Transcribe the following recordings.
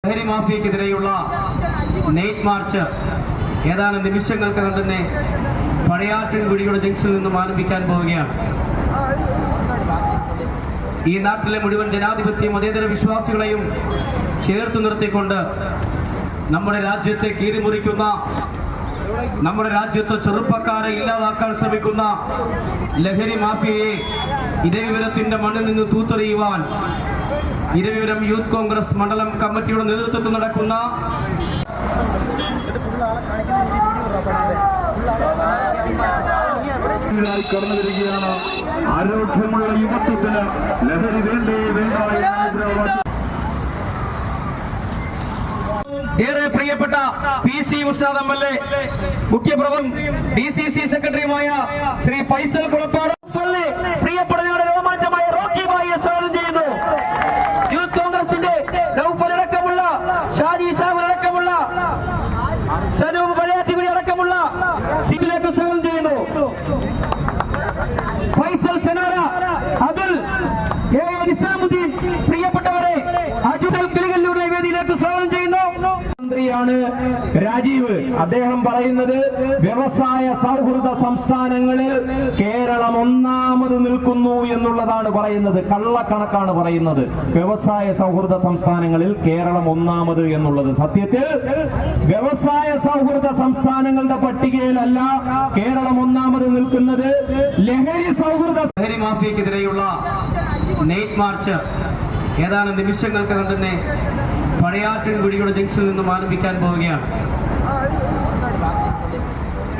ലഹരി മാഫിയക്കെതിരെയുള്ള night March ഏതാനും നിമിഷങ്ങൾക്കകം തന്നെ പഴയാറ്റിൻകുടിയുടെ ജംഗ്ഷനിൽ നിന്നും ആരംഭിക്കാൻ പോവുകയാണ്. ഈ നാട്ടിലെ മുഴുവൻ ജനാധിപത്യ മതേതര വിശ്വാസികളെയും ചേർത്ത് നിർത്തിക്കൊണ്ട് നമ്മുടെ രാജ്യത്തെ കീറിമുറിക്കുന്ന, നമ്മുടെ രാജ്യത്തെ ചെറുപ്പക്കാരെ ഇല്ലാതാക്കാൻ ശ്രമിക്കുന്ന ലഹരി മാഫിയയെ ഇരവിവരത്തിന്റെ മണ്ണിൽ നിന്ന് തൂത്തെറിയുവാൻ ഇരവിവരം യൂത്ത് കോൺഗ്രസ് മണ്ഡലം കമ്മിറ്റിയുടെ നേതൃത്വത്തിൽ നടക്കുന്ന കടന്നു വരികയാണ്. ആരോഗ്യമുള്ള യുവത്വത്തിന് ലഹരി വേണ്ടേ വേണ്ട. ഏറെ പ്രിയപ്പെട്ട PC ഉസ്താദ് MLA, മുഖ്യപ്രഭം DCC സെക്രട്ടറിയുമായ ശ്രീ ഫൈസൽ കുളപ്പാട്, പ്രിയപ്പെട്ട നിങ്ങളുടെ രോമാഞ്ചമായ റോക്കി ബായിയെ സ്വാഗതം ചെയ്യുന്നു. യൂത്ത് കോൺഗ്രസിന്റെ നൗഫൽ അടക്കമുള്ള, ഷാജി ഷാഹുൽ അടക്കമുള്ള, സനൂപ് പഴയാറ്റിക്കുടി അടക്കമുള്ള സീറ്റിലേക്ക് സ്വാഗതം ചെയ്യുന്നു. ഫൈസൽ സെനാര, അതുൽ, നിസാമുദ്ദീൻ, പ്രിയപ്പെട്ടവരെ അജുസൽ കിളികല്ലൂരിനെ വേദിയിലേക്ക് സ്വാഗതം ചെയ്യുന്നു. മന്ത്രിയാണ് രാജീവ്. അദ്ദേഹം പറയുന്നത് വ്യവസായ സൗഹൃദ സംസ്ഥാനങ്ങളിൽ കേരളം ഒന്നാമത് നിൽക്കുന്നു എന്നുള്ളതാണ് പറയുന്നത്. കള്ളക്കണക്കാണ് പറയുന്നത്. വ്യവസായ സൗഹൃദ സംസ്ഥാനങ്ങളിൽ കേരളം ഒന്നാമത് എന്നുള്ളത്. സത്യത്തിൽ വ്യവസായ സൗഹൃദ സംസ്ഥാനങ്ങളുടെ പട്ടികയിലല്ല കേരളം ഒന്നാമത് നിൽക്കുന്നത്. ലഹരി സൗഹൃദ ലഹരി മാഫിയക്കെതിരെയുള്ള നൈറ്റ് മാർച്ച് ഏതാനും നിമിഷങ്ങൾക്കകം തന്നെ പഴയാറ്റിൻകുടിയുടെ ജംഗ്ഷനിൽ നിന്നും ആരംഭിക്കാൻ പോവുകയാണ്.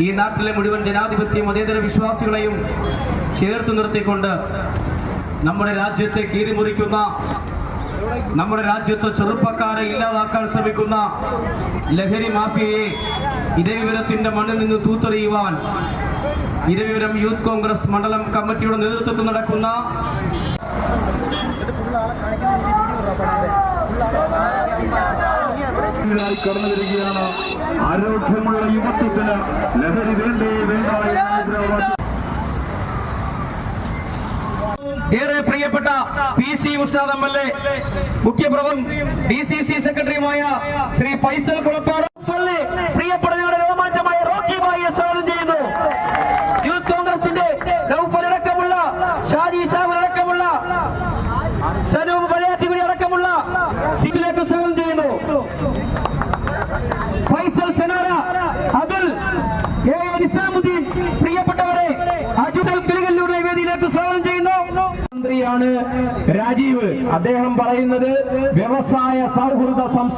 ഈ നാട്ടിലെ മുഴുവൻ ജനാധിപത്യ മതേതര വിശ്വാസികളെയും ചേർത്ത് നിർത്തിക്കൊണ്ട് നമ്മുടെ രാജ്യത്തെ കീറിമുറിക്കുന്ന, നമ്മുടെ രാജ്യത്തെ ചെറുപ്പക്കാരെ ഇല്ലാതാക്കാൻ ശ്രമിക്കുന്ന ലഹരി മാഫിയയെ ഇരവിവരത്തിന്റെ മണ്ണിൽ നിന്ന് തൂത്തെറിയുവാൻ ഇരവിവരം യൂത്ത് കോൺഗ്രസ് മണ്ഡലം കമ്മിറ്റിയുടെ നേതൃത്വത്തിൽ നടക്കുന്ന കടന്നു വരികയാണ്. ആരോഗ്യമുള്ള യുവത്വത്തിന് ലഹരി വേണ്ടേ വേണ്ട. ഏറെ പ്രിയപ്പെട്ട PC ഉസ്താദ് MLA, മുഖ്യപ്രഭം DCC സെക്രട്ടറിയുമായ ശ്രീ ഫൈസൽ കുളപ്പാട്, പ്രിയപ്പെട്ട നിങ്ങളുടെ രോമാഞ്ചമായ റോക്കി ബായിയെ സ്വാഗതം ചെയ്യുന്നു. യൂത്ത് കോൺഗ്രസിന്റെ നൗഫൽ അടക്കമുള്ള, ഷാജി ഷാഹുൽ അടക്കമുള്ള, സനൂപ് പഴയാറ്റിക്കുടി അടക്കമുള്ള സീറ്റിലേക്ക് സ്വാഗതം ചെയ്യുന്നു. ഫൈസൽ സെനാര, അതുൽ, നിസാമുദ്ദീൻ, പ്രിയപ്പെട്ടവരെ അജുസൽ കിളികല്ലൂരിനെ വേദിയിലേക്ക് സ്വാഗതം ചെയ്യുന്നു. മന്ത്രിയാണ് രാജീവ്. അദ്ദേഹം പറയുന്നത് വ്യവസായ സൗഹൃദ